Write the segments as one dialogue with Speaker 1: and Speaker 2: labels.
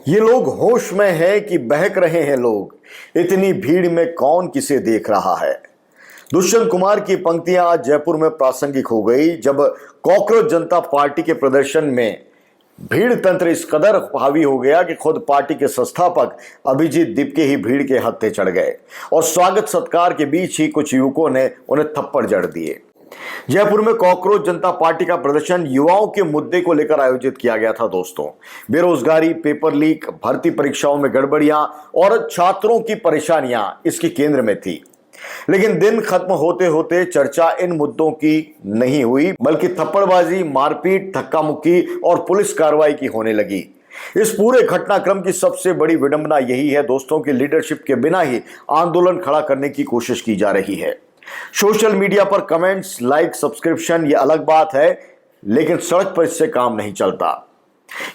Speaker 1: ये लोग होश में है कि बहक रहे हैं लोग, इतनी भीड़ में कौन किसे देख रहा है। दुष्यंत कुमार की पंक्तियां आज जयपुर में प्रासंगिक हो गई जब कॉकरोच जनता पार्टी के प्रदर्शन में भीड़ तंत्र इस कदर हावी हो गया कि खुद पार्टी के संस्थापक अभिजीत दीपके ही भीड़ के हत्थे चढ़ गए और स्वागत सत्कार के बीच ही कुछ युवकों ने उन्हें थप्पड़ जड़ दिए। जयपुर में कॉकरोच जनता पार्टी का प्रदर्शन युवाओं के मुद्दे को लेकर आयोजित किया गया था। दोस्तों, बेरोजगारी, पेपर लीक, भर्ती परीक्षाओं में गड़बड़ियां और छात्रों की परेशानियां इसके केंद्र में थी। लेकिन दिन खत्म होते होते चर्चा इन मुद्दों की नहीं हुई, बल्कि थप्पड़बाजी, मारपीट, धक्का मुक्की और पुलिस कार्रवाई की होने लगी। इस पूरे घटनाक्रम की सबसे बड़ी विडंबना यही है दोस्तों कि लीडरशिप के बिना ही आंदोलन खड़ा करने की कोशिश की जा रही है। सोशल मीडिया पर कमेंट्स, लाइक, सब्सक्रिप्शन ये अलग बात है, लेकिन सड़क पर इससे काम नहीं चलता।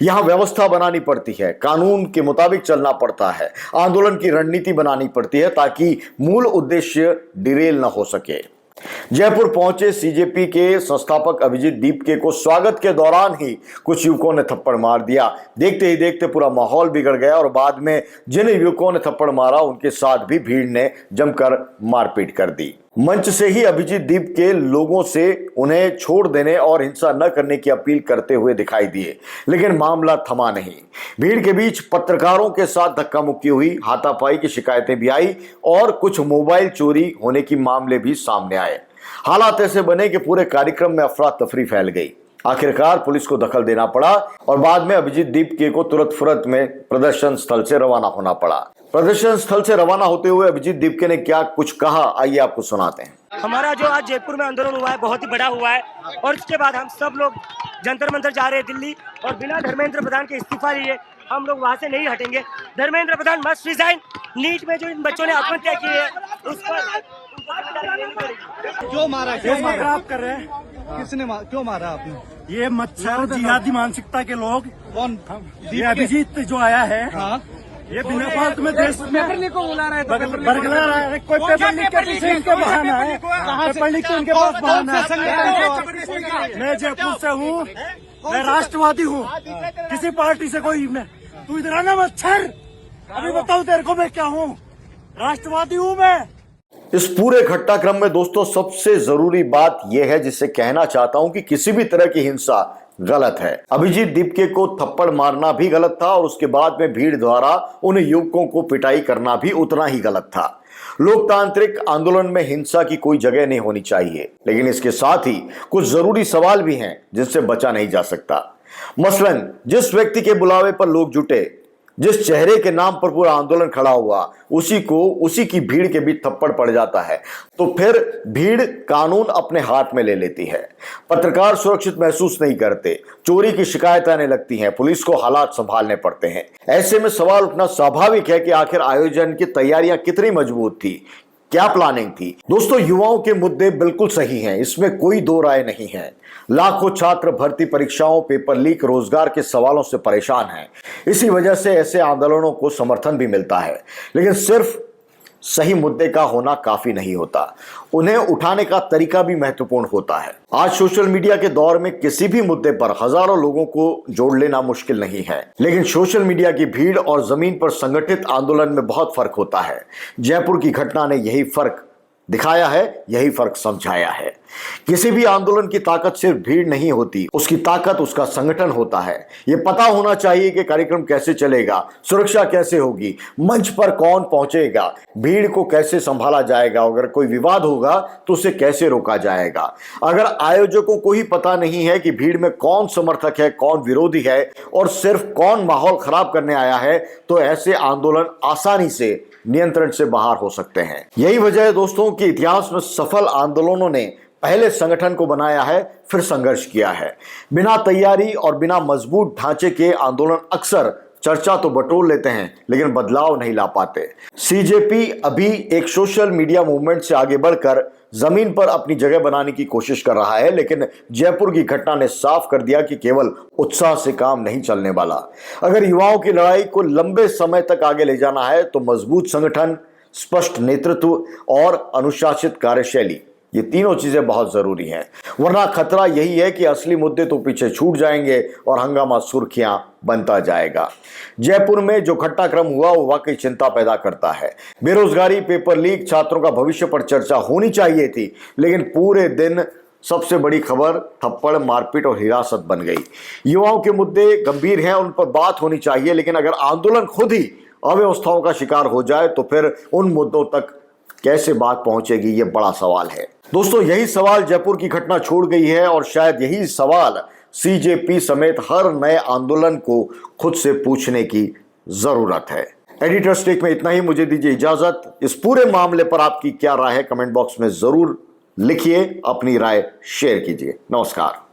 Speaker 1: यहां व्यवस्था बनानी पड़ती है, कानून के मुताबिक चलना पड़ता है, आंदोलन की रणनीति बनानी पड़ती है ताकि मूल उद्देश्य डिरेल न हो सके। जयपुर पहुंचे सीजेपी के संस्थापक अभिजीत दीपके को स्वागत के दौरान ही कुछ युवकों ने थप्पड़ मार दिया। देखते ही देखते पूरा माहौल बिगड़ गया और बाद में जिन युवकों ने थप्पड़ मारा उनके साथ भी भीड़ ने जमकर मारपीट कर दी। मंच से ही अभिजीत दीपके लोगों से उन्हें छोड़ देने और हिंसा न करने की अपील करते हुए दिखाई दिए, लेकिन मामला थमा नहीं। भीड़ के बीच पत्रकारों के साथ धक्का मुक्की हुई, हाथापाई की शिकायतें भी आई और कुछ मोबाइल चोरी होने की मामले भी सामने आए। हालात ऐसे बने कि पूरे कार्यक्रम में अफरा तफरी फैल गई। आखिरकार पुलिस को दखल देना पड़ा और बाद में अभिजीत दीपके को तुरंत फुरत में प्रदर्शन स्थल से रवाना होना पड़ा। प्रदर्शन स्थल से रवाना होते हुए अभिजीत दीपके ने क्या कुछ कहा, आइए आपको सुनाते हैं।
Speaker 2: हमारा जो आज जयपुर में आंदोलन हुआ है बहुत ही बड़ा हुआ है और इसके बाद हम सब लोग जंतर मंतर जा रहे हैं दिल्ली, और बिना धर्मेंद्र प्रधान के इस्तीफा लिए हम लोग वहाँ से नहीं हटेंगे। Dharmendra Pradhan must resign. NEET में जो इन बच्चों ने आत्महत्या की है उस पर
Speaker 3: क्यों मारा आप कर रहे हैं? किसने क्यों मारा आपने?
Speaker 4: ये मच्छर जिहादी मानसिकता के लोग।
Speaker 3: कौन?
Speaker 4: ये अभिजीत जो आया है।
Speaker 3: हाँ?
Speaker 4: ये बिना फालतू में देश में
Speaker 3: पेपर लीक को बुला रहा है,
Speaker 4: बरगला रहा है। कोई पेपर लीक के पीछे इनके बहाना है। पेपर लीक के उनके पास बहाना है। मैं जयपुर से हूँ, मैं राष्ट्रवादी हूँ, किसी पार्टी से कोई मैं। तू इधर आना मच्छर, अभी बताऊँ तेरे को मैं क्या हूँ। राष्ट्रवादी हूँ मैं।
Speaker 1: इस पूरे घटनाक्रम में दोस्तों सबसे जरूरी बात यह है जिसे कहना चाहता हूं कि किसी भी तरह की हिंसा गलत है। अभिजीत दीपके को थप्पड़ मारना भी गलत था और उसके बाद में भीड़ द्वारा उन युवकों को पिटाई करना भी उतना ही गलत था। लोकतांत्रिक आंदोलन में हिंसा की कोई जगह नहीं होनी चाहिए, लेकिन इसके साथ ही कुछ जरूरी सवाल भी हैं जिनसे बचा नहीं जा सकता। मसलन जिस व्यक्ति के बुलावे पर लोग जुटे, जिस चेहरे के नाम पर पूरा आंदोलन खड़ा हुआ, उसी की भीड़ के बीच थप्पड़ पड़ जाता है तो फिर भीड़ कानून अपने हाथ में ले लेती है। पत्रकार सुरक्षित महसूस नहीं करते, चोरी की शिकायत आने लगती हैं, पुलिस को हालात संभालने पड़ते हैं। ऐसे में सवाल उठना स्वाभाविक है कि आखिर आयोजन की तैयारियां कितनी मजबूत थी, क्या प्लानिंग थी। दोस्तों, युवाओं के मुद्दे बिल्कुल सही हैं, इसमें कोई दो राय नहीं है। लाखों छात्र भर्ती परीक्षाओं, पेपर लीक, रोजगार के सवालों से परेशान हैं। इसी वजह से ऐसे आंदोलनों को समर्थन भी मिलता है, लेकिन सिर्फ सही मुद्दे का होना काफी नहीं होता, उन्हें उठाने का तरीका भी महत्वपूर्ण होता है। आज सोशल मीडिया के दौर में किसी भी मुद्दे पर हजारों लोगों को जोड़ लेना मुश्किल नहीं है, लेकिन सोशल मीडिया की भीड़ और जमीन पर संगठित आंदोलन में बहुत फर्क होता है। जयपुर की घटना ने यही फर्क दिखाया है, यही फर्क समझाया है। किसी भी आंदोलन की ताकत सिर्फ भीड़ नहीं होती, उसकी ताकत उसका संगठन होता है। यह पता होना चाहिए कि कार्यक्रम कैसे चलेगा, सुरक्षा कैसे होगी, मंच पर कौन पहुंचेगा, भीड़ को कैसे संभाला जाएगा, अगर कोई विवाद होगा तो उसे कैसे रोका जाएगा। अगर आयोजकों को ही पता नहीं है कि भीड़ में कौन समर्थक है, कौन विरोधी है और सिर्फ कौन माहौल खराब करने आया है, तो ऐसे आंदोलन आसानी से नियंत्रण से बाहर हो सकते हैं। यही वजह है दोस्तों कि इतिहास में सफल आंदोलनों ने पहले संगठन को बनाया है, फिर संघर्ष किया है। बिना तैयारी और बिना मजबूत ढांचे के आंदोलन अक्सर चर्चा तो बटोर लेते हैं, लेकिन बदलाव नहीं ला पाते। सीजेपी अभी एक सोशल मीडिया मूवमेंट से आगे बढ़कर जमीन पर अपनी जगह बनाने की कोशिश कर रहा है, लेकिन जयपुर की घटना ने साफ कर दिया कि केवल उत्साह से काम नहीं चलने वाला। अगर युवाओं की लड़ाई को लंबे समय तक आगे ले जाना है तो मजबूत संगठन, स्पष्ट नेतृत्व और अनुशासित कार्यशैली ये तीनों चीजें बहुत जरूरी हैं, वरना खतरा यही है कि असली मुद्दे तो पीछे छूट जाएंगे और हंगामा सुर्खियां बनता जाएगा। जयपुर में जो घटनाक्रम हुआ वो वाकई चिंता पैदा करता है। बेरोजगारी, पेपर लीक, छात्रों का भविष्य पर चर्चा होनी चाहिए थी, लेकिन पूरे दिन सबसे बड़ी खबर थप्पड़, मारपीट और हिरासत बन गई। युवाओं के मुद्दे गंभीर हैं, उन पर बात होनी चाहिए, लेकिन अगर आंदोलन खुद ही अव्यवस्थाओं का शिकार हो जाए तो फिर उन मुद्दों तक कैसे बात पहुंचेगी, ये बड़ा सवाल है। दोस्तों, यही सवाल जयपुर की घटना छोड़ गई है और शायद यही सवाल सीजेपी समेत हर नए आंदोलन को खुद से पूछने की जरूरत है। एडिटर्स टेक में इतना ही, मुझे दीजिए इजाजत। इस पूरे मामले पर आपकी क्या राय है, कमेंट बॉक्स में जरूर लिखिए, अपनी राय शेयर कीजिए। नमस्कार।